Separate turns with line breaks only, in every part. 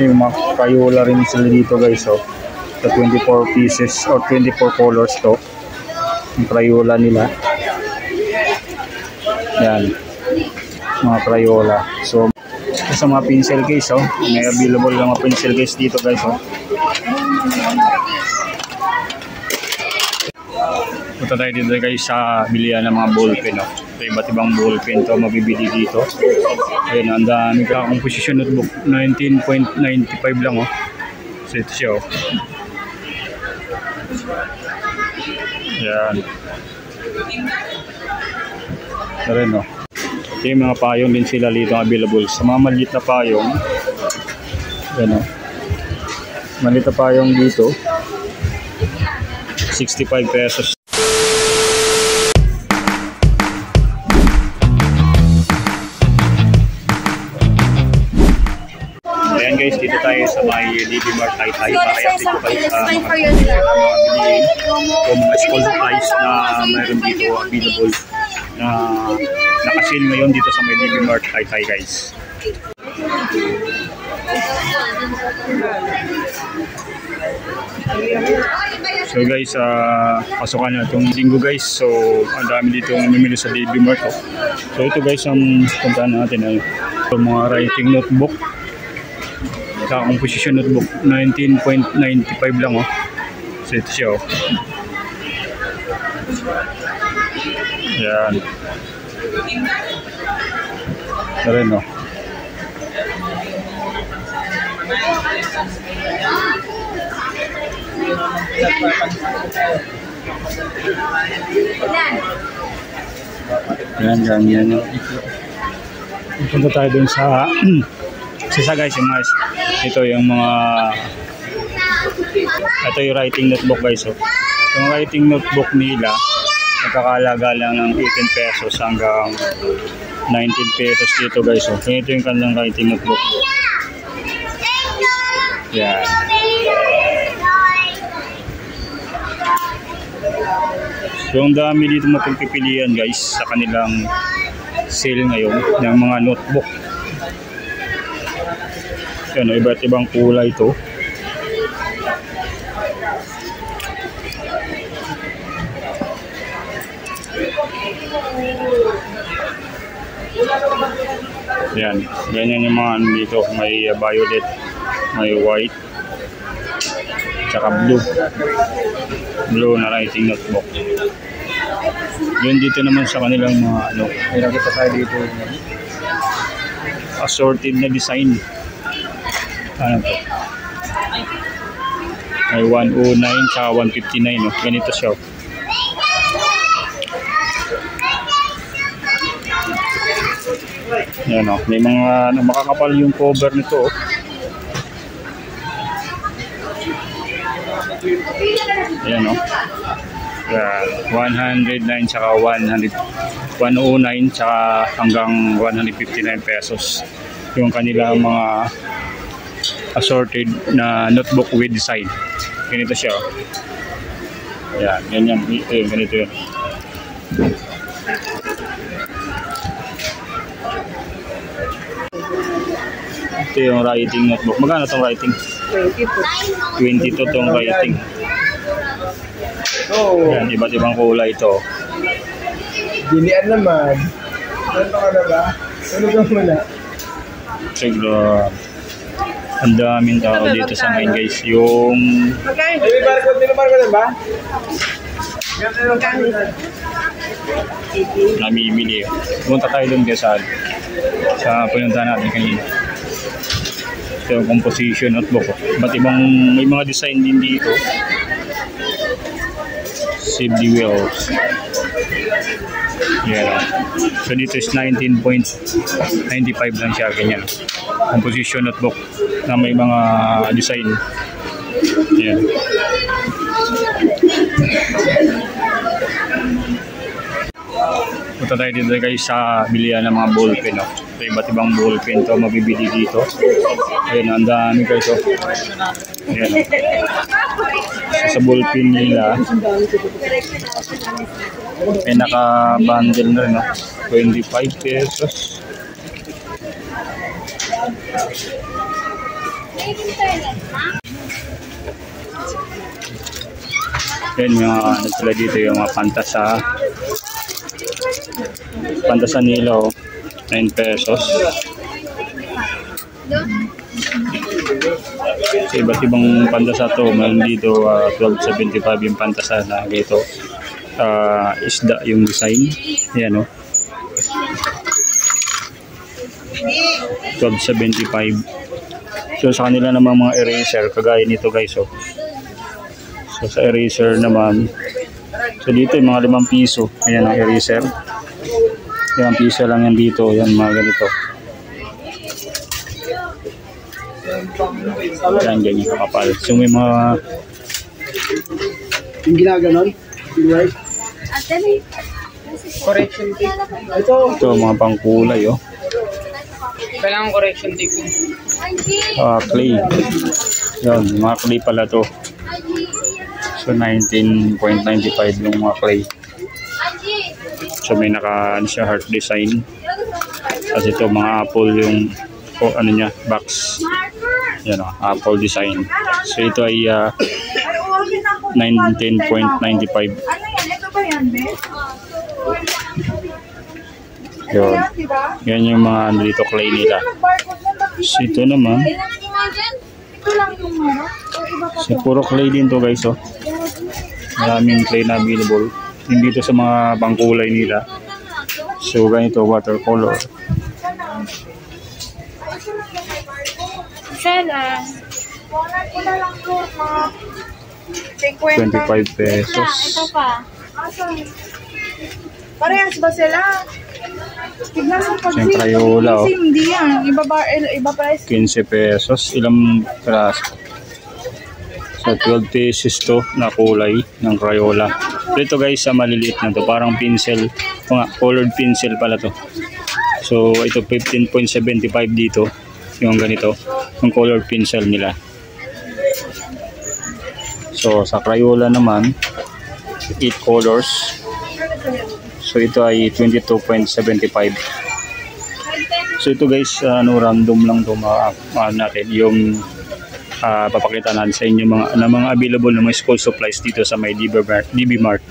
Yung mga Crayola rin sila dito guys, oh. The 24 pieces or 24 colors to. Yung Crayola nila. Yan. Mga Crayola. So, sa mga pencil case, oh. May available lang mga pencil case dito guys, oh. Punta tayo dito guys sa bilihan ng mga ballpen, oh. So, iba't ibang ballpen to mabibili dito. Ayun, ang dami ka composition notebook. 19.95 lang, oh. So, ito siya, oh. Yan. Ito rin, oh. Ito yung mga payong din sila dito available. Sa mga maliit na payong, yan, oh. Maliit na payong dito, 65 pesos. Ayan guys, dito tayo sa may DB Mart Taytay para i-update ko kayo sa mga bilihin o mga school supplies na mayroon dito available na nakasil ngayon dito sa may DB Mart Taytay guys. So guys, pasukan na itong linggo guys. So ang dami dito mamimili sa DB Mart, oh. So ito guys ang puntahan natin ay mga writing notebook. Sa composition notebook, 19.95 lang, oh. So ito siya, oh. Yan. Ito rin, oh. Yan. Punta tayo dun sa isa guys, yung mga ito yung mga ito yung writing notebook guys, oh. Yung writing notebook nila nagkakalaga lang ng 18 pesos hanggang 19 pesos dito guys, oh. Ito yung kanilang writing notebook. Yan. So yung dami dito mapagpipilian guys sa kanilang sale ngayon ng mga notebook. Yan, iba't ibang kulay ito. Yan, ganyan yung mga ano dito. May violet, may white, tsaka blue na writing notebook. Yun dito naman sa kanilang mga ano, may nakita tayo dito assorted na design. Ano to? May 109 tsaka 159, no? Ganito siya. Yan, no? May mga makakapal yung cover nito, oh. Yan, no? Yan, 109 tsaka 109 tsaka hanggang 159 pesos yung kanilang mga assorted na notebook with design. Ganito siya, oh. Yan, ganyan. Ganito yun. Ito yung writing notebook. Magkano itong writing? 22 itong writing. Yan, iba't ibang kulay ito.
Dilian naman. Ano ka na ba? Ano ka muna?
Siguro ang daming tao dito sa ngayon guys. Yung
May barcode na ba?
namimili. Punta tayo doon guys sa pinuntahan natin kanina. Ito yung composition notebook. Ba't ibang may mga design din dito. Save the wheels. Yeah. So dito is 19.95 lang siya, ganyan. Composition notebook na may mga design. Yan. Punta tayo dito guys sa bilihan ng mga ballpen, no? So iba't ibang ballpen to mabibili dito. Ayun, ang dami guys, oh. Ayan, oh. So, sa ballpen nila ay naka-bundle na rin, no? 25 pesos. Yan mga ano sila dito, yung mga pantasa. Pantasa nila, 9 pesos. So, iba't ibang pantasa to. Meron dito 12.75 yung pantasa na dito. Isda yung design. Yan, 12.75. So sa kanila naman mga eraser, kagaya nito guys. So sa eraser naman, so dito yung mga 5 piso. Ayan ang eraser. 5 piso lang yan dito. Yan mga ganito. Yan, ganyan kakapal. So may mga
yung ginaganon, right? Correction tape.
Ito mga pangkulay,
Kailangan correction tape.
Clay. Yan, mga clay pala to. So 19.95 yung mga clay. So may naka siya heart design. Kasi ito mga apple yung ano niya, box. Yan apple design. So ito ay 19.95. Yun. Yan yung mga ano dito clay nila. So ito naman. So puro clay din to guys. Maraming clay na available. Hindi dito sa mga pangkulay nila. So ganito watercolor.
Sala.
25 pesos.
Ito pa. Parehas ba sila? Tignan mo pag
Yung Crayola,
hindi yan. Iba price.
15 pesos. Ilang peraso? So 12 pesos to na kulay ng Crayola. Ito guys, maliliit na to. Parang pencil. Colored pencil pala to. So ito 15.75 dito. Yung ganito. Yung colored pencil nila. So sa Crayola naman, 8 colors. So ito ay 22.75. So ito guys, random lang to natin yung papakita natin sa inyo mga available na mga school supplies dito sa may DB Mart.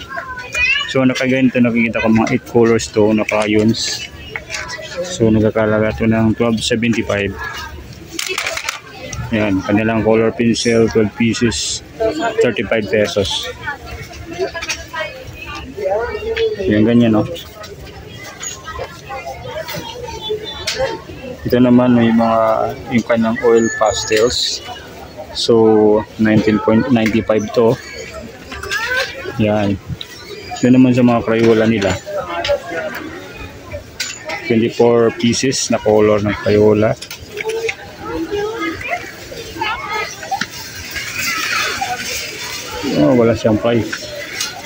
So nakaganito, nakikita ko mga 8 colors to, naka-yuns. So nagkakalaga to ng 12.75. Yan, kanilang color pencil, 12 pieces, 35 pesos. Yan ganyan, Ito naman may yung kanyang oil pastels. So 19.95 to. Yan. Ito naman sa mga Crayola nila. 24 pieces na color ng Crayola. Wala siyang price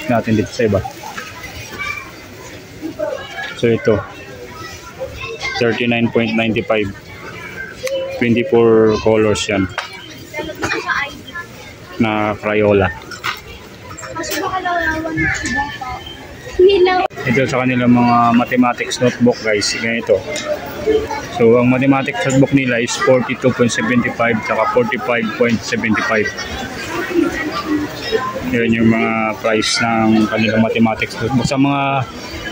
natin dito sa iba. So ito 39.95, 24 colors yan na Crayola. Ito sa kanilang mga mathematics notebook guys, ganito. So ang mathematics notebook nila is 42.75 saka 45.75. Yan yung mga price ng kanilang mathematics notebook. Sa mga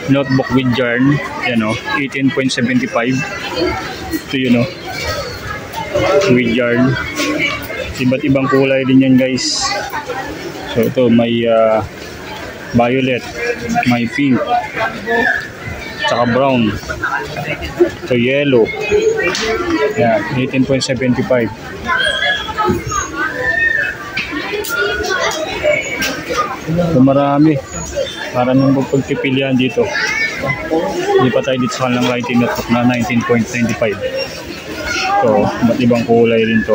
notebook with yarn, 18.75. Ito yun, with yarn. Iba't ibang kulay din yan guys. So ito may violet, may pink, tsaka brown. So yellow. Yan, 18.75. So marami. Maraming pagpipilian dito. Hindi pa tayo dito sa kanilang writing notebook na 19.95. So, iba't ibang kulay rin to.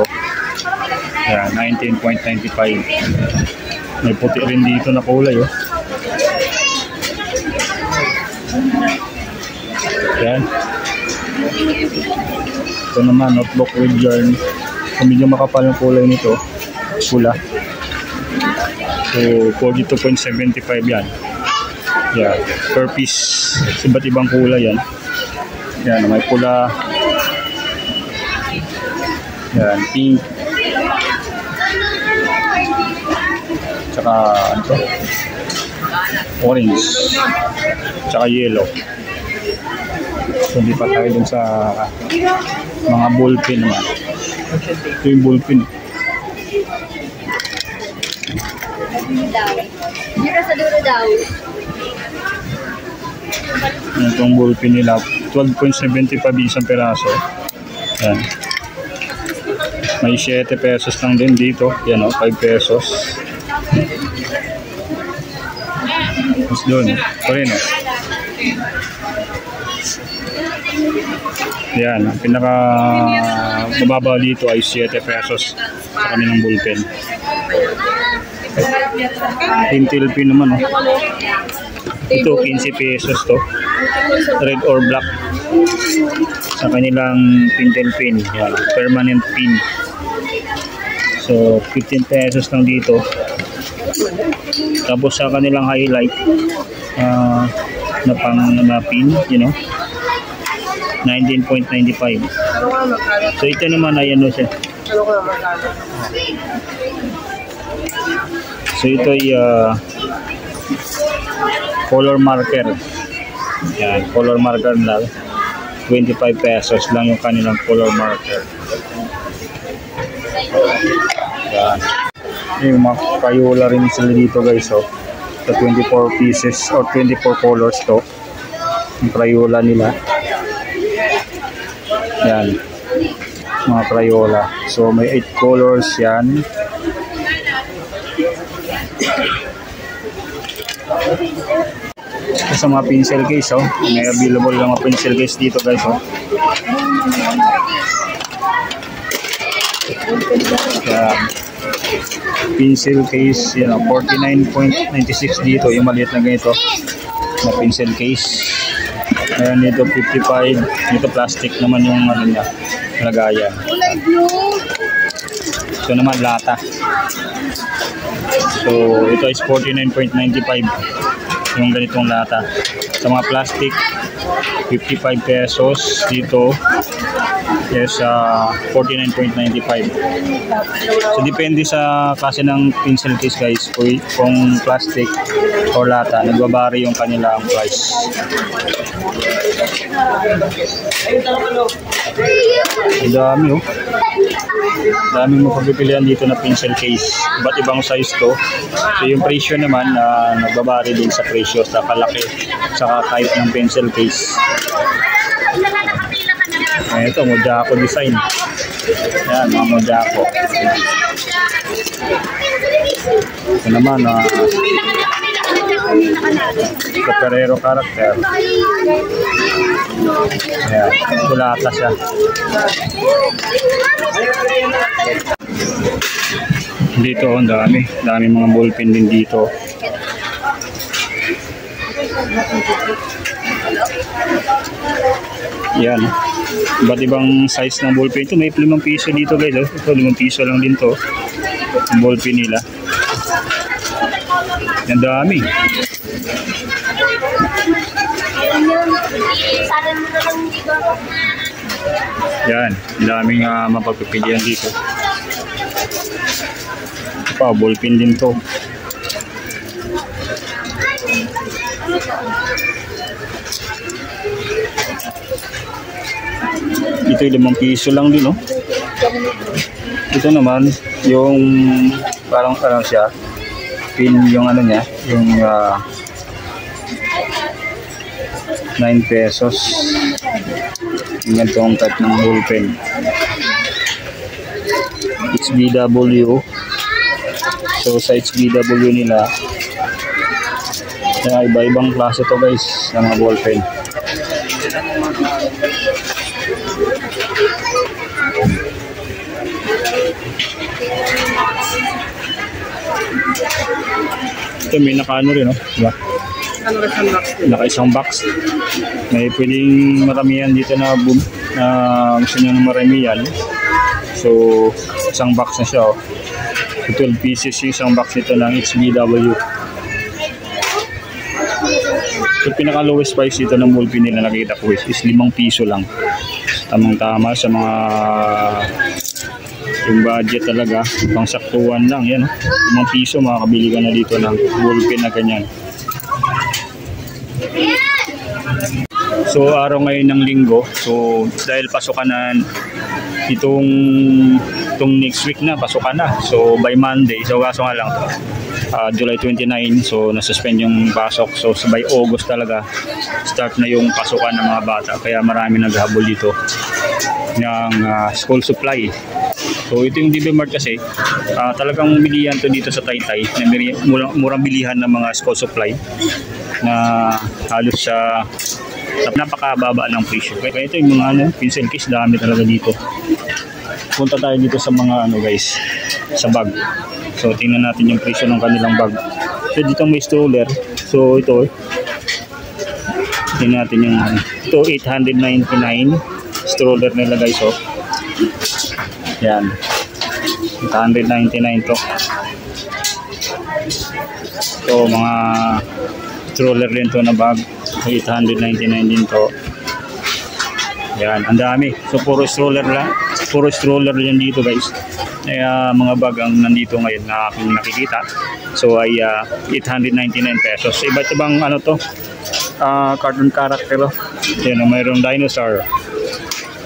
Yan, 19.95. May puti rin dito na kulay, Yan. Ito naman, notebook with yarn. Kung medyo makapal yung kulay nito, pula. So, 42.75 yan. Yeah, per piece. Iba't ibang kulay yan. Yan, may pula. Yan, pink. Tsaka ano to? Orange. Tsaka yellow. So hindi pa tayo dun sa mga ballpen naman. Ito yung ballpen.
Dito sa dulo daw.
Itong ballpen nila, 12.75 isang peraso. Yan. May 7 pesos lang din dito. Yan o, 5 pesos. Tapos doon, ito rin o. Yan, ang pinaka mababa dito ay 7 pesos sa kanilang ballpen. Tintil pin naman o. Ito 15 pesos to. Red or black. Sa kanilang pintel pin. Yan, permanent pin. So 15 pesos lang dito. Tapos sa kanilang highlight na pang na pin, you know, 19.95. So ito naman ay ano siya. So ito ay color marker. Yan, color marker lang. 25 pesos lang yung kanilang color marker. Yan. Yung mga Crayola rin sila dito guys, oh. Sa 24 pieces or 24 colors to. Yung Crayola nila. Yan. Mga Crayola. So may 8 colors yan. Sa mga pencil case, oh. May available lang mga pencil case dito guys, oh. Yan. Pencil case, yan, 49.96 dito, yung maliit na ganito na pencil case. Ayan, dito 55, dito plastic naman yung ano niya, lagayan. Ito naman lata. So ito is 49.95 yung ganitong lata. Sa mga plastic 55 pesos, dito is 49.95. So depende sa klase ng pencil case guys, kung plastic o lata, nagbabari yung kanilang price. Ang dami, oh. Daming mapagpipilian dito na pencil case. Iba't ibang size to. So yung presyo naman nagbabari din sa presyo sa kalaki sa type ng pencil case. Ito, Mojako design. Yan, mga Mojako. Ito naman, Superhero character. Ayan, kulata siya. Dito, ang dami mga ballpen din dito. Yan, iba't ibang size ng ballpen. Ito may 5 piso dito guys, oh. Ito 5 piso lang din to, yung ballpen nila. Ang dami. Yan, daming mapagpipilian dito. Ito pa, ballpen din to. Ito yung 5 piso lang din, no? Ito naman, yung parang siya, pin yung ano niya, yung 9 pesos. Yung ganitong type ng ballpen. HBW. So sa HBW nila, iba-ibang klase to guys, ng mga ballpen. Ito may naka-ano rin, no? Diba? Naka-isang box. May pwedeng maramihan dito na boom, na gusto nyo ng maramihan. So isang box na siya, oh. 12 pieces yung isang box nito ng HBW. So pinaka lowest price dito ng ballpen nila nakikita ko is 5 piso lang. Tamang tama sa mga Yung budget talaga, pang saktuhan lang. Yan, 5 piso makakabili ka na dito ng ballpen na ganyan. So araw ngayon ng linggo, so dahil pasukan na itong next week na, pasukan na. So by Monday, so kaso nga lang July 29, so nasuspend yung pasok. So by August talaga start na yung pasukan ng mga bata, kaya marami naghahabol dito ng school supply. So ito yung DB Mart kasi, talagang bilihan to dito sa Taytay, na murang bilihan ng mga school supply na halos sa napakababa ng presyo. Kaya ito yung mga pencil case, dami talaga dito. Punta tayo dito sa mga guys, sa bag. So tingnan natin yung presyo ng kanilang bag. So dito may stroller. So ito, tingnan natin yung ito 899 stroller nila guys. So yan, 899 to. So mga stroller din to na bag, 899 din to. Yan, ang dami. So puro stroller lang, puro stroller yan dito guys. Kaya mga bag ang nandito ngayon na aking nakikita. So ay 899 pesos. Iba't ibang to, cartoon character. Yan, mayroong dinosaur.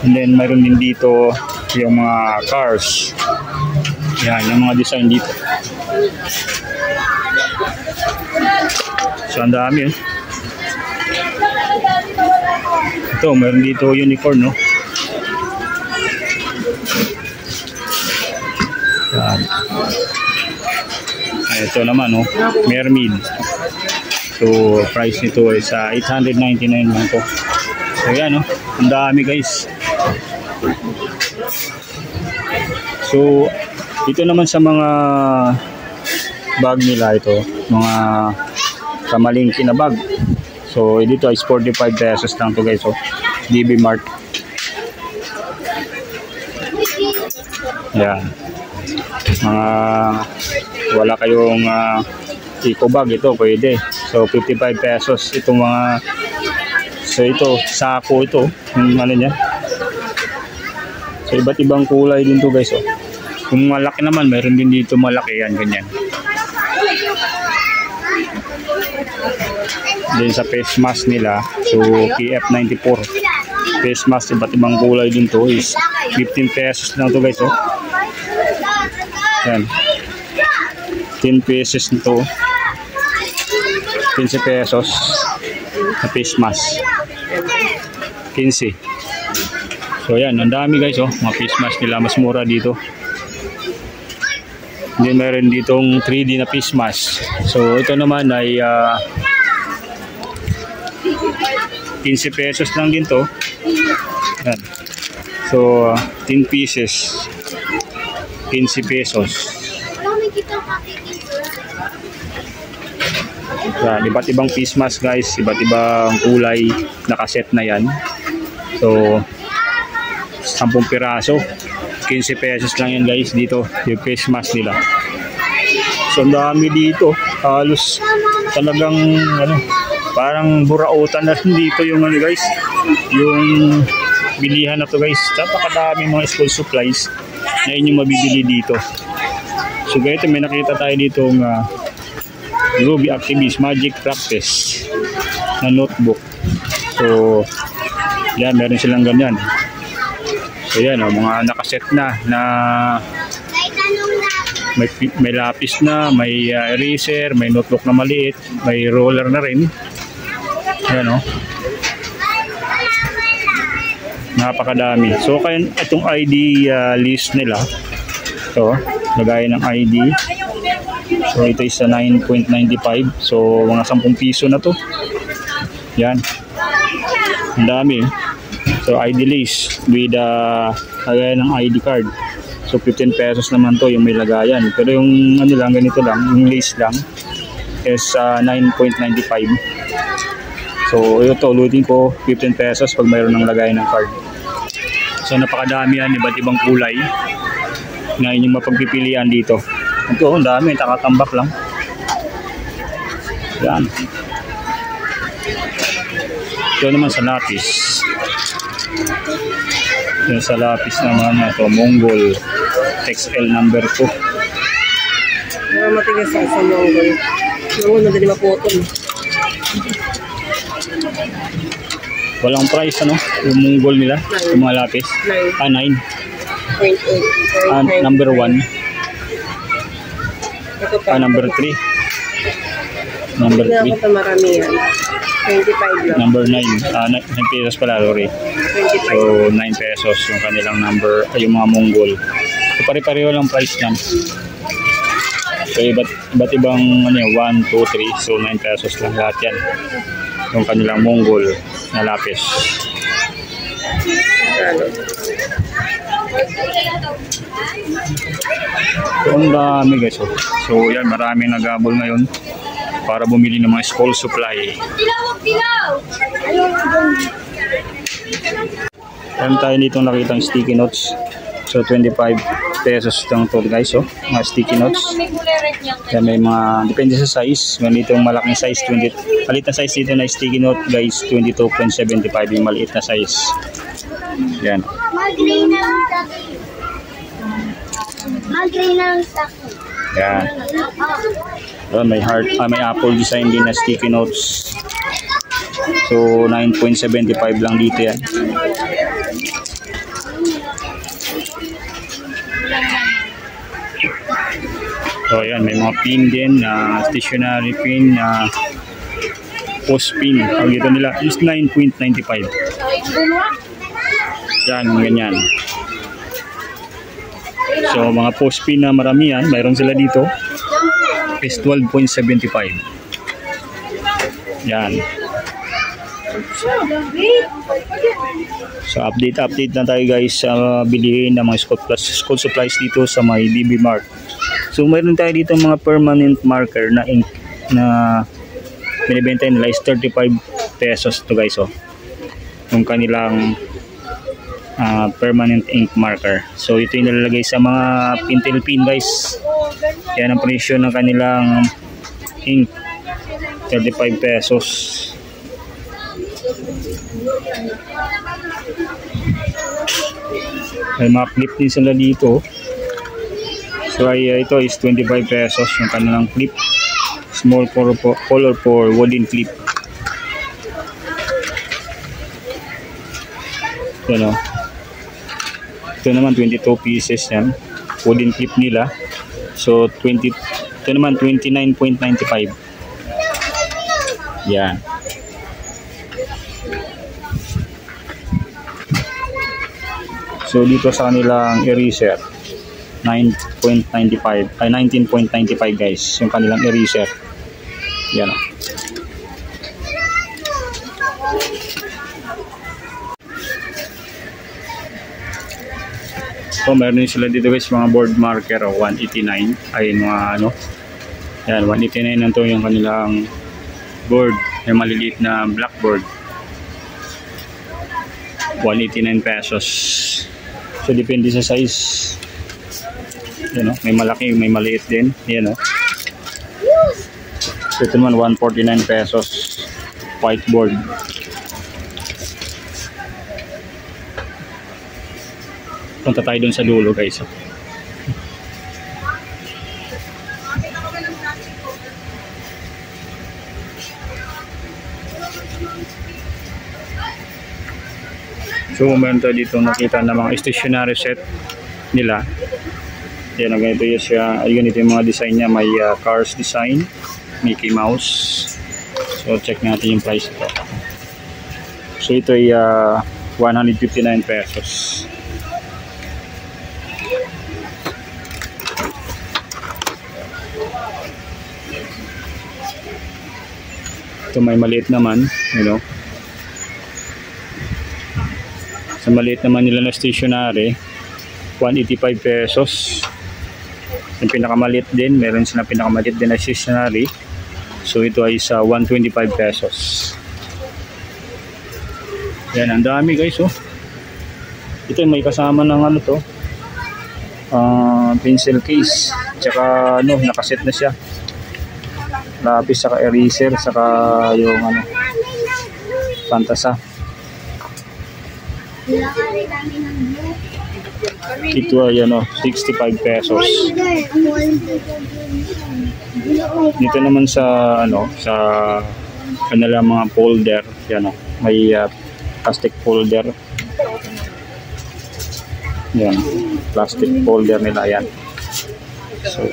And then mayroon din dito yung mga cars. Yan, yung mga design dito. So ang dami yun. Ito, mayroon dito unicorn, no? Yan. Ito naman, no? Mermaid. So price nito is 899 lang po. So yan, no? Ang dami guys. So ito naman sa mga bag nila, ito mga kamalingki na bag. So dito is 45 pesos lang to guys. So DB Mart. Yan. Mga wala kayong eco bag, ito pwede. So 55 pesos itong mga, so ito sako, ito yung niya. So iba't ibang kulay din to guys. Kung malaki naman, mayroon din dito malaki, yan ganyan. Then sa face mask nila, so KF94 face mask, iba't ibang kulay din to, is 15 pesos lang to guys. Yan, 10 pesos nito, 15 pesos na face mask, 15. So yan, ang dami guys, mga face mask nila, mas mura dito. Hindi, meron ditong 3D na face mask. So ito naman ay 15 pesos lang din to. Yan. So 10 pieces, 15 pesos. Yan, iba't ibang face mask guys, iba't ibang kulay, nakaset na yan. So 10 piraso, 15 pesos lang yan guys dito, yung face mask nila. So ang dami dito, halos talagang parang burautan na rin dito yung guys, yung bilihan na to guys. Napakadami mga school supplies na inyong mabibili dito. So ganito, may nakita tayo dito Ruby Activist Magic Practice na notebook. So yan, meron silang ganyan. So yan, mga nakaset na may lapis na, may eraser, may notebook na maliit, may roller na rin. Yan, napakadami. So kaya itong ID list nila, ito, lagayan ng ID. So ito is 9.95. So mga 10 piso na to. Yan, ang dami. So ID list with lagayan ng ID card. So 15 pesos naman to yung may lagayan. Pero yung lang, ganito lang, yung list lang is 9.95. So ito, ulitin ko, 15 pesos pag mayroon ng lagayan ng card. So napakadami yan, iba't ibang kulay na inyong mapagpipilian dito. Ito, ang dami, takatambak lang. Yan. Ito naman sa lapis. Yung sa lapis naman ito, Mongol. XL number 2.
Matigas sa Mongol. Mongol, madali maputol.
Walang price ano, yung Mongol nila, yung mga lapis. 9.
9.8.
Number 1.
Ito pa.
Number 3. Number
Hindi
3.
ako ito marami yan. 25 lang.
Number 9. 9 pesos pala, sorry.
25.
So, 9 pesos yung kanilang number, ay yung mga Mongol. So, pare-pareho lang price niyan. So, iba't ibang ano, 1, 2, 3. So, 9 pesos lang lahat yan. Yung kanilang Mongol na lapis.
Ano?
So, ang dami guys. So, yan, maraming nagabol ngayon para bumili ng mga school supply. Meron tayo dito nakitang sticky notes. So 25 pesos lang to guys, oh. Mga sticky notes. Yan, may mga depende sa size. Meron dito malaking size 20. Maliit na size dito na sticky note guys, 22.75 yung maliit na size. Yan.
Mag-gray na lang sa akin. Mag-gray na lang sa akin.
Yan. Yan, may heart, may apple design din na sticky notes. So 9.75 lang dito yan. So yan, may mga pin din na stationary pin na post pin. Ang dito nila is 9.95. Yan, ganyan. So mga post pin na marami yan, mayroon sila dito is 12.75. Yan. So update na tayo guys sa bilihin ng mga school supplies dito sa may DB Mart. So mayroon tayo dito mga permanent marker na ink na binibenta nila is 35 pesos to guys, oh. Yung kanilang permanent ink marker. So ito yung nalalagay sa mga pintel pin guys. Yan ang presyo ng kanilang ink, 35 pesos. May mga clip din sila dito. So ito is 25 pesos yung kanilang clip. Small color for wooden clip. Yan, oh. Ito naman 22 pieces yan. Wooden clip nila. So ito naman 29.95. Yan. So dito sa kanilang eraser 9.95 ay 19.95 guys yung kanilang eraser. Yan, oh. So meron din sila dito guys mga board marker, 189 ay mga ano. Yan, 189 lang to yung kanilang board, yung maliliit na blackboard. 189 pesos. So depende sa size. Yan, oh, may malaki, may maliit din. Yan, oh. So ito naman 149 pesos. Whiteboard. Punta tayo dun sa dulo guys. So meron tayo dito nakita na mga stationery set nila. Yan, ganito yun siya. Ayun, ito yung mga design niya. May cars design, Mickey Mouse. So check natin yung price ito. So ito ay 159 pesos. Ito may maliit naman, you know. Sa maliit naman nila na stationery, 185 pesos. Yung pinakamaliit din, meron silang pinakamaliit din na stationery. So ito ay sa 125 pesos. Yan, ang dami guys, oh. Ito may kasama ng ano to, pencil case. Tsaka ano, nakaset na siya. Lapis, saka eraser, saka yung ano, pantasa. Ito ay 65 pesos. Dito naman sa sa kanila mga folder, yan may plastic folder. Yan, plastic folder nila yan. So,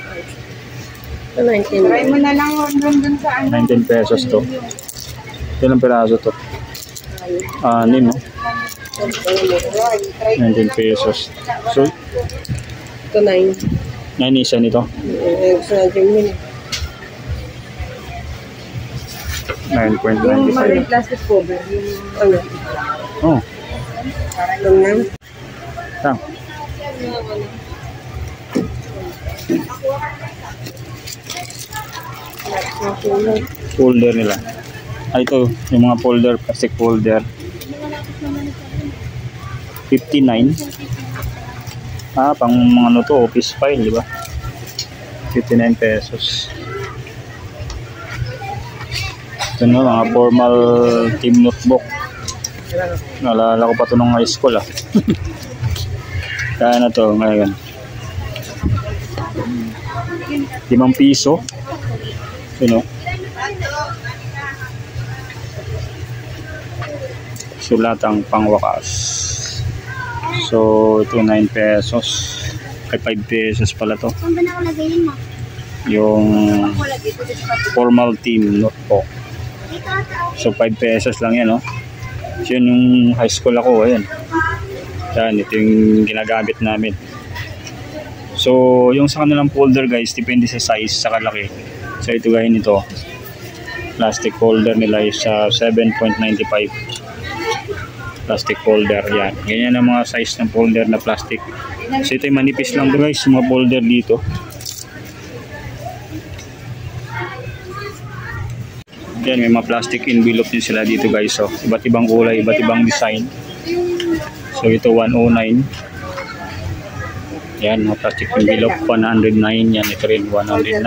19.
Try mo na lang dun sa
19 pesos to. Ilang piraso to? 6, no? 19 pesos. So,
Ito 9.
9 isa nito.
Gusto natin yun.
9.95.
Plastic cover. Ano?
Oh,
Lang lang.
tang. Folder nila. Ito, yung mga folder, plastic folder. 59. Pang mga to, office file, di ba? 59 pesos. Ito na, mga formal team notebook. Naalala ko pa ito nung high school, Kaya na to ngayon. 5 piso. Sulatang pangwakas. So, ito 9 pesos. Ay, 5 pesos pala to.
Saan ba nakalagay yun, ma?
Yung formal team notebook.
Dito ata.
So, 5 pesos lang yan, So, yun yung high school ako, ayan. Yan, ito yung ginagamit namin. So, yung sa kanilang folder guys, depende sa size, sa kalaki. So, ito guys nito. Plastic folder nila is 7.95. Plastic folder, yan. Ganyan ang mga size ng folder na plastic. So, ito yung manipis lang guys, yung mga folder dito. Yan, may mga plastic envelope din sila dito guys. So, iba't ibang kulay, iba't ibang design. So, ito 109. Yan, mga plastic envelope, 109. Yan, ito rin, 109.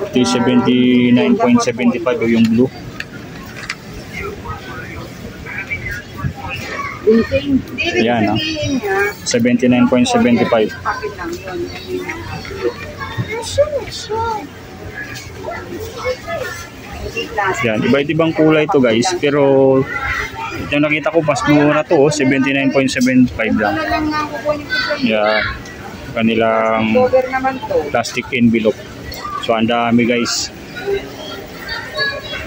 Ito yung 79.75 yung blue. Yan, 79.75. Yan, iba't ibang kulay to guys, pero yung nakita ko mas mura to, 79.75 lang. Yan, kanilang plastic envelope. So ang dami guys.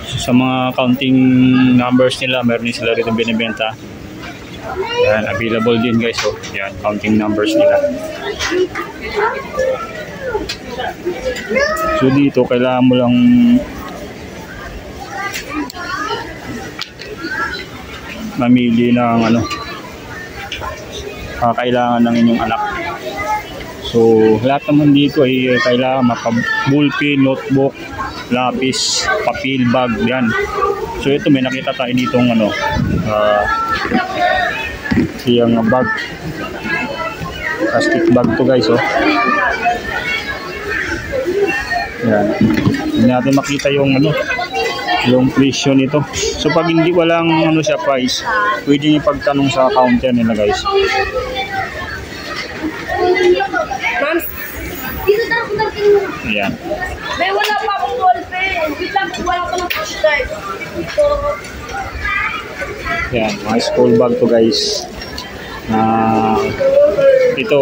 So, sa mga counting numbers nila, meron din sila rito binibenta. Yan, available din guys. So, yan, counting numbers nila. So dito kailangan mo lang mamili ng kailangan ng inyong anak. So lahat naman dito ay kailangan maka-bullpen, notebook, lapis, papel, bag, yan. So ito may nakita tayo ditong siyang bag, plastic bag to guys. Yan. Hindi natin makita yung yung presyo nito. So pag hindi walang siya price, pwede niyo pagtanong sa counter nila guys.
Ma'am,
Dito tayo kung nagtingin.
Ayan.
May wala pa akong ballpen. Wait lang, wala ko ng flashlight. Ito.
Yan, mga school bag to guys. Ito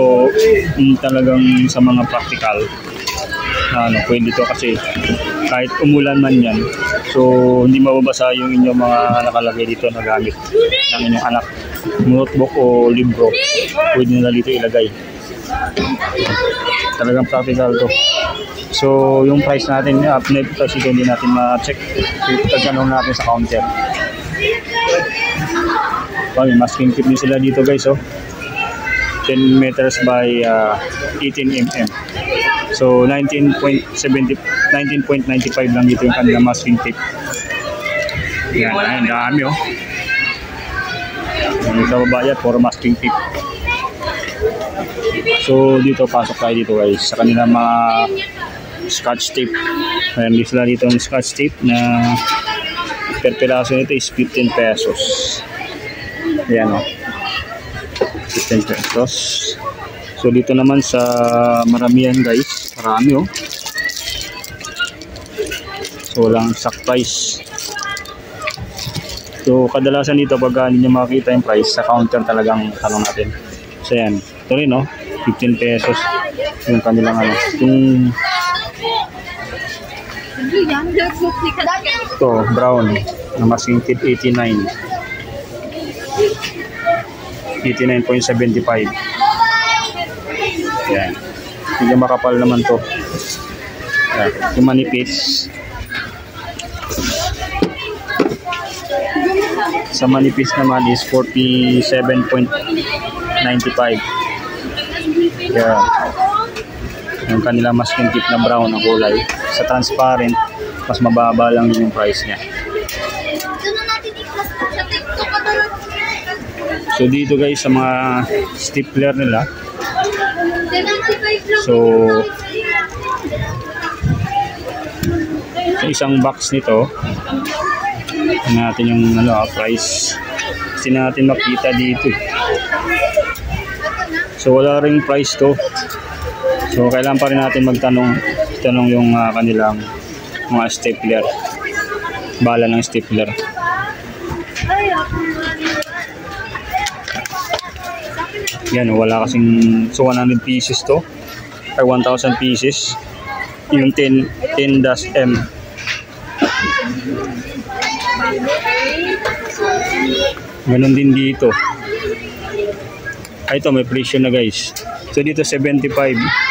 talagang sa mga practical. Pwede to kasi kahit umulan man yan, so hindi mababasa yung inyong mga nakalagay dito na gamit ng inyong anak, notebook o libro, pwede nila dito ilagay. Talagang practical to. So yung price natin, update kasi hindi natin ma-check, pagtanong natin sa counter. May masking tape din sila dito guys. 10 meters by 18 mm. So 19.95 lang dito yung kanilang masking tape. Yan, ang dami Yung sa baba yan, puro masking tape. So dito, pasok tayo dito guys sa kanilang mga scotch tape. Ayan, sila dito yung scotch tape na per piraso nito is 15 pesos. Ayan 15 pesos. So dito naman sa maramihan guys, marami oh. So walang exact price. So kadalasan dito pag hindi nyo makikita yung price, sa counter talagang tanong natin. So yan, ito rin oh, 15 pesos yung kanilang ano. Yung ito, brown na masking tip 89. 89.75. Yan. Medyo makapal naman to. Yan. Yung manipis. Sa manipis naman is 47.95. Yan. Yung kanilang masking tip na brown na kulay. Sa transparent, mas mababa lang din yung price niya. So dito guys sa mga stapler nila. So sa isang box nito, natin yung ano, price. Kasi natin makita dito. So wala ring price to. So kailangan pa rin natin tanong yung kanilang mga stapler. Bala ng stapler. Yan, wala kasing, so 100 pieces to, ay 1,000 pieces, yung 10-M. Ganun din dito. Ay, ito may presyo na guys. So dito 75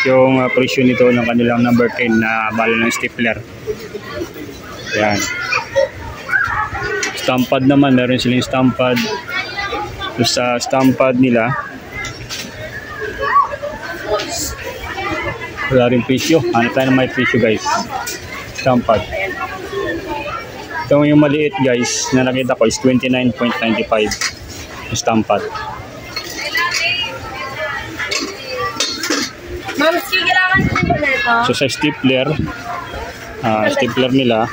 yung presyo nito ng kanilang number 10 na bala ng stapler. Yan. Stampad naman, meron silang stampad. So sa stampad nila, wala rin presyo. Ano tayo na may presyo guys? Stampad. Ito yung maliit guys na nakita ko is 29.95 stampad.
Ma'am, kailangan ko ba na ito?
So sa stapler, stapler nila,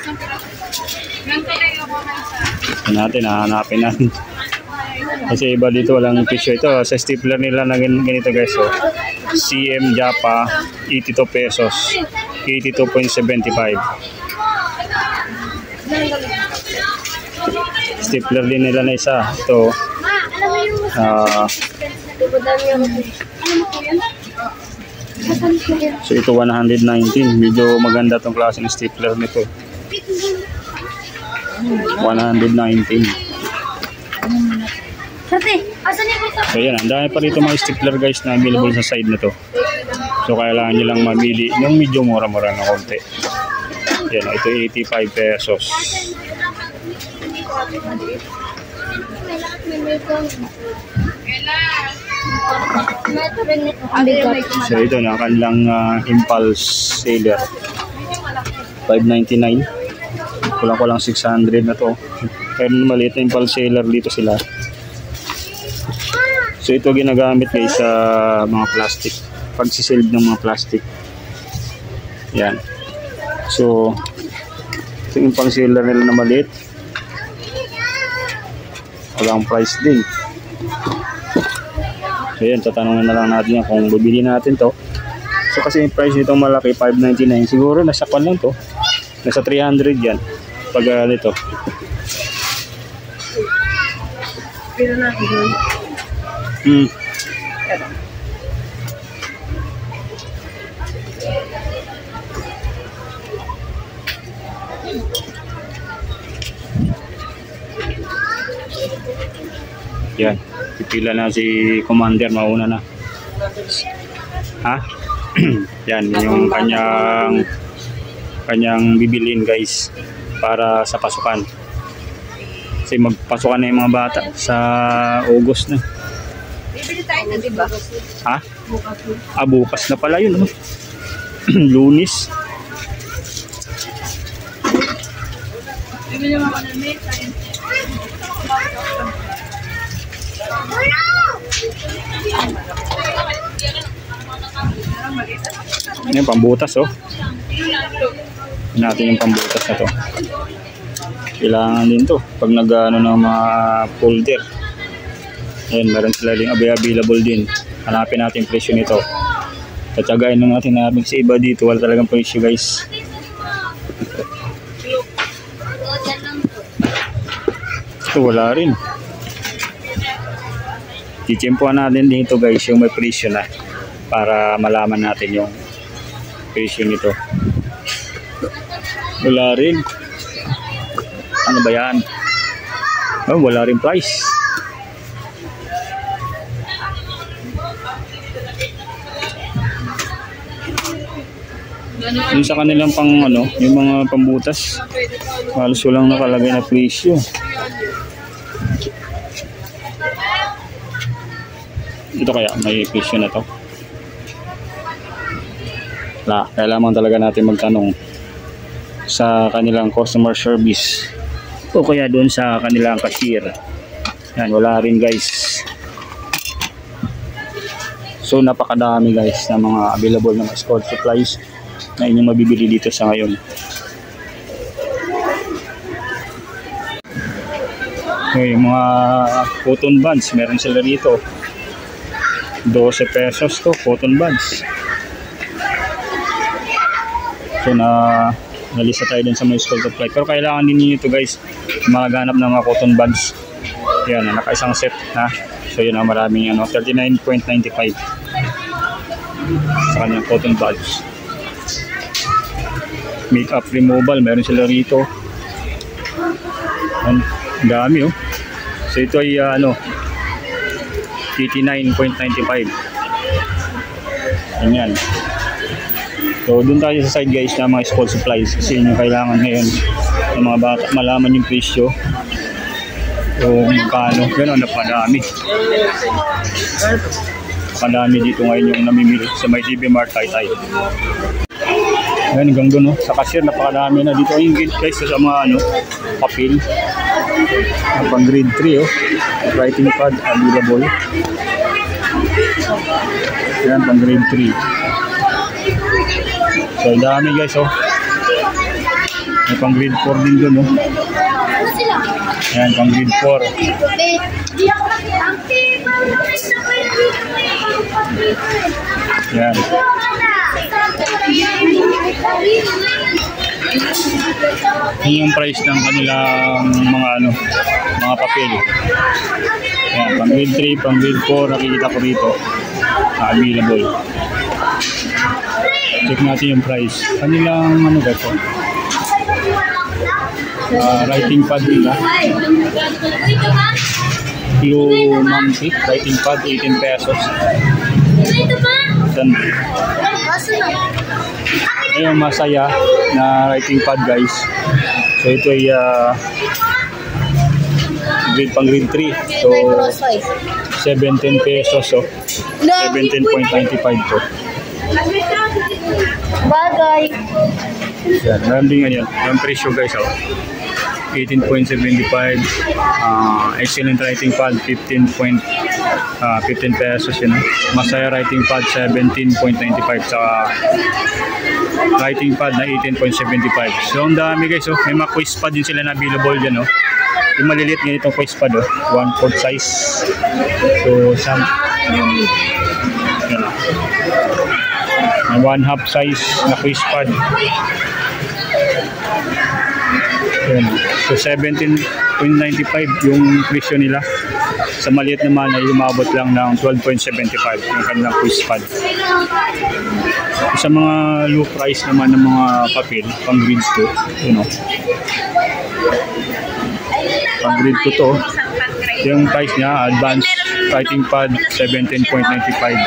hanapin natin. Kasi iba dito walang presyo. Ito sa stapler nila na ganito guys. So, CM Japa 82 pesos, 82.75. Stapler din nila na isa. Ito so ito 119. Medyo maganda tong klase ng stapler nito. 119. So yan, ang dami pa rito mga stapler guys na available sa side na to. So kailangan nyo lang mamili yung medyo mura-mura na konti. Yan, ito 85 pesos. So ito na kanilang impulse seller, 599. Kulang 600 na to. Pero maliit na impulse seller dito sila. So ito ginagamit guys sa mga plastic, pagsisilb ng mga plastic. Yan. So ito yung pang seller nila na maliit. Walang price din. So yan, tatanungin na lang natin yan kung bibili natin to. So kasi yung price nito malaki, 599. Siguro nasa pan lang to. Nasa 300 yan. Pag nito.
Pero natin yun.
Yan, pipila na si Commander, mauna na. Ha? Yan, yung kanyang bibilin guys para sa pasukan. Kasi magpasukan na yung mga bata sa August na.
Bibili tayo na, diba?
Ha? Bukas na pala yun, no? Lunes.
Bibili mo ako ng mesa.
Yan, pambutas, oh. Natin yung pambutas na to. Kailangan din to pag nag-ano ng mga folder. Ayan, meron sila rin available din. Hanapin natin yung presyo nito. Tatsagain lang natin na sa iba dito. Wala talagang presyo guys. Ito wala rin. Chitsimpuan natin dito guys yung may presyo na. Para malaman natin yung presyo nito. Wala rin. Ano ba yan? Oh, wala rin price. Yung sa kanilang pang ano, yung mga pambutas, halos walang nakalagay na presyo. Ito kaya may presyo na to. Kailangan talaga natin magtanong sa kanilang customer service o kaya doon sa kanilang cashier. Yan, wala rin guys. So napakadami guys na mga available na school supplies na inyong mabibili dito sa ngayon. Okay, yung mga cotton buds, meron sila dito. 12 pesos to, cotton buds. So nalista tayo dun sa mga school supply. Pero kailangan din nyo ito guys, magaganap ng mga cotton buds. Yan, naka-isang set na. So yun, maraming 39.95 sa kanyang cotton buds. Makeup removal, meron sila rito. Ang dami oh. So ito ay 89.95. Ayan. So doon tayo sa side guys na mga school supplies kasi yun yung kailangan ngayon ng mga bata, malaman yung presyo o magkano. Gano'n, napadami dito ngayon yung namimili sa may DB Mart tayo. Ayan, hanggang doon sa cashier napakadami na dito yung guys sa mga papel pang grade 3 writing pad available. Ayan, pang grade 3. So dami guys may pang grade 4 din doon Ayan, pang grade 4. Ayan. Yun yung price ng kanilang mga papel. Ayan, pang grade 3, pang grade 4 nakikita ko rito available. Check natin yung price. Kanilang guys writing pad nila. Blue Monkey writing pad 18 pesos. Then, ayun, masaya na writing pad guys. So ito ay pang grade 3. So 17 pesos 17.95 to.
Bagay.
Yan, meron din yan. Yung presyo guys 18.75. Excellent writing pad 15 pesos yun. Masaya writing pad 17.95 sa writing pad na 18.75. So ang dami guys may mga quiz pad din sila na available dyan yung maliliit nga itong quiz pad 1/4 size. So some may 1/2 size na quiz pad. So 17.95 yung presyo nila. Sa maliit naman ay umabot lang ng 12.75 yung kanilang quiz pad. Sa mga low price naman ng mga papel, pang grade 2, pang grade 2 to, yung price niya, advanced writing pad 17.95,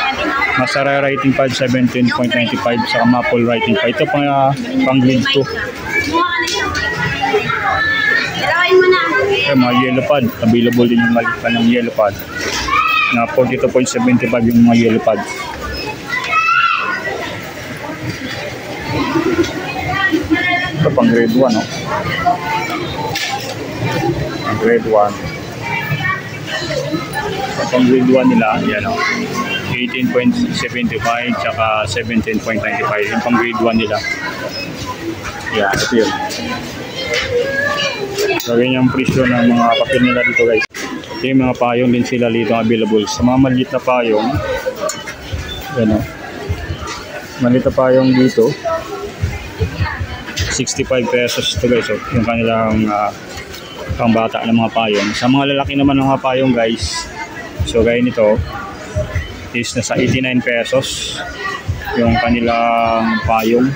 Masara writing pad 17.95, saka Maple writing pad. Ito pang grade 2. Okay, mga yellow pad, available din yung maliit pa ng yellow pad na 42.75 yung mga yellow pad. Ito pang grade 1 pang grade 1. Pang grade 1 nila yan 18.75 tsaka 17.95 yung pang grade 1 nila. Yan, ito yun. So, yun yung presyo ng mga papel nila dito guys. Ito yung mga payong din sila dito available. Sa mga maliit na payong, yan o. Maliit na payong dito, 65 pesos ito guys. So, yung kanilang pangbata ng mga payong. Sa mga lalaki naman ng mga payong guys, so gaya nito, is nasa 89 pesos yung kanilang payong.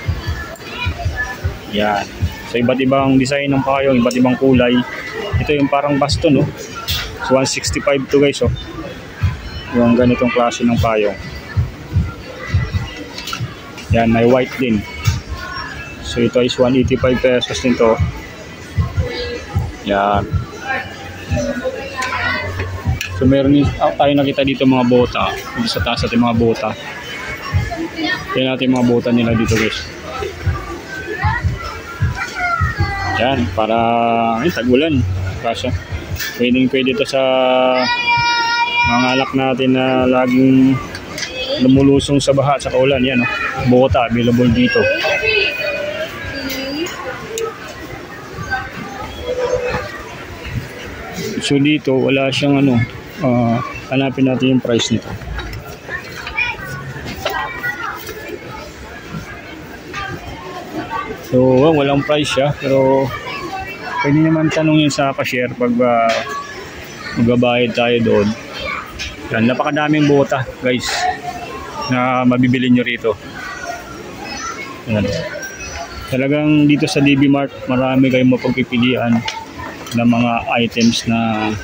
Yan. So iba't ibang design ng payong, iba't ibang kulay. Ito yung parang baston, no? So 165 to guys, oh. Yung ganitong klase ng payong. Yan, may white din. So ito is 185 pesos din to. Yan. So meron tayo nakita dito mga bota. Dito sa taas natin mga bota. Yan natin mga bota nila dito guys. Yan, para tag-ulan. Kasi pwede ito sa mga alak natin na laging lumulusong sa baha sa kaulan. Yan, oh. Bota available dito. So dito wala siyang ano, hanapin natin yung price nito. So walang price siya, pero pwede naman tanongin sa cashier pag magbabayad tayo doon. Yan, napakadaming bota guys na mabibili nyo rito. Yan. Talagang dito sa DB Mart marami kayong mapagpipilian ng mga items na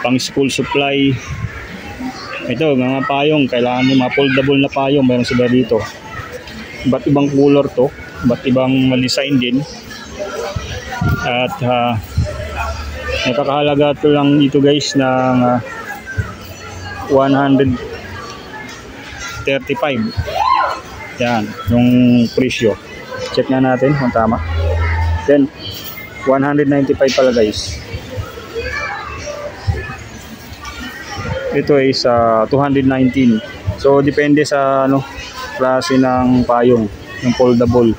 pang school supply. Ito, mga payong, kailangan nyo mga foldable na payong, meron sila dito. Iba't ibang color to, iba't ibang design din. At nakakahalaga to lang dito guys ng 135. Yan, yung presyo. Check na natin kung tama. Then 195 pala guys. Ito is 219. So depende sa ano klase ng payong, yung foldable.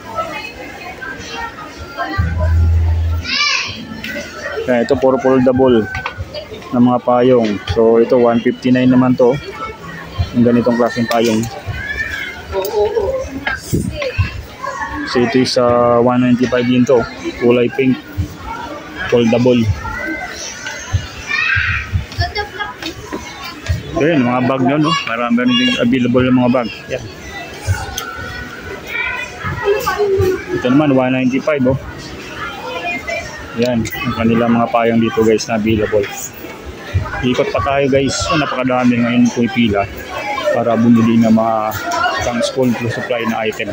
Kaya ito puro foldable ng mga payong. So ito 159 naman to. Yung ganitong klaseng payong. So ito is 195 din to. Kulay pink. Foldable. Ayan, mga bag na, no? Marami din available ng mga bag. Yan. Ito naman 195, oh. Yan, ang kanilang mga payong dito guys na available. Ikot pa tayo guys. Napakadami ngayon pumipila para bumili ng mga pang school supply na item.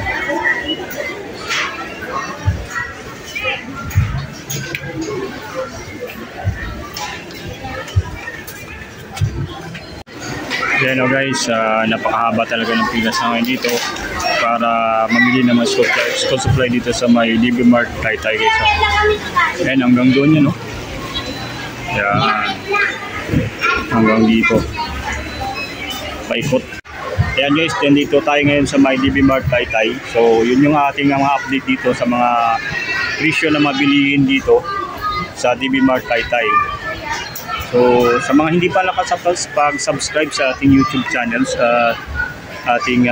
Yan o guys, napakahaba talaga ng pila sa ngayon dito para mamili ng mga school supply dito sa may DB Mart Taytay guys. Yan, hanggang doon yun, no? Yan. Hanggang dito. Paikot. Yan guys, dito tayo ngayon sa may DB Mart Taytay. So yun yung ating mga update dito sa mga presyo na mabilihin dito sa DB Mart Taytay. So sa mga hindi pa nakapag-subscribe sa ating YouTube channel, sa ating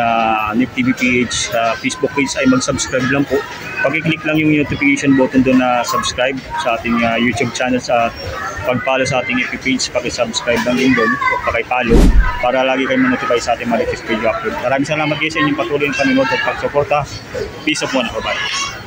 Nick TV PH Facebook page, ay mag-subscribe lang po. Pag-click lang yung notification button doon na subscribe sa ating YouTube channel, sa pag-follow sa ating FB page, pag-subscribe lang din doon o pag-follow para lagi kayo ma-notify sa ating mga latest video upload. Maraming salamat guys sa inyong patuloy na panonood at pag-suporta. Peace of one. Bye-bye.